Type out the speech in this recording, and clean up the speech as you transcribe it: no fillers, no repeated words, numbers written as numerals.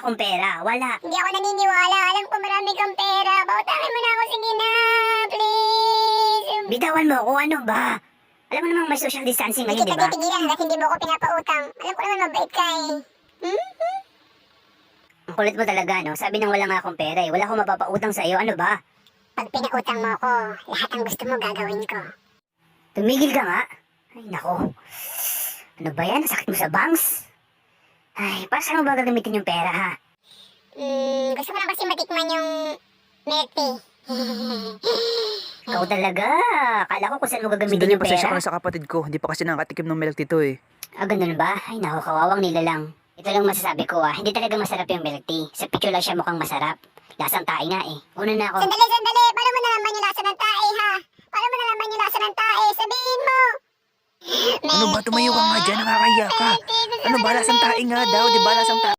akong pera. Wala. Hindi ako naniniwala. Alam ko marami kang pera. Pautangin mo na ako. Sige na. Please. Bitawan mo ako, ano ba? Alam mo namang may social distancing Hindi ngayon, di kita ba? titigilan hanggat hindi mo ako pinapautang. Alam ko naman mabait ka eh. Ang kulit mo talaga, no? Sabi nang wala nga akong pera eh. Wala akong mapapautang sa iyo, ano ba? Pag pinautang mo ako, lahat ng gusto mo gagawin ko. Tumigil ka nga. Ay, nako. Ano ba yan? Sakit mo sa bangs? Ay, para saan mo ba gagamitin yung pera, ha? Gusto ko na kasi matikman yung milk tea. Ikaw talaga. Akala ko kung saan mo gagamitin Sandali, yung pasensya ka pera. na sa kapatid ko. Hindi pa kasi nakakatikim ng milk tea to eh. Ah, ganun ba? Ay, nako, kawawang nilalang. Ito lang masasabi ko, Hindi talaga masarap yung milk tea. Sa picture lang siya mukhang masarap. Lasang tae nga eh. Una na ako. Sandali, sandali. Paano mo nalaman yung lasa ng tae, ha? Paano mo nalaman yung lasa ng tae? Sabihin mo. Ano ba? Tumayo ka nga dyan. Nakakahiya ka. Ano ba? Lasang tae nga daw. Di ba lasang tae?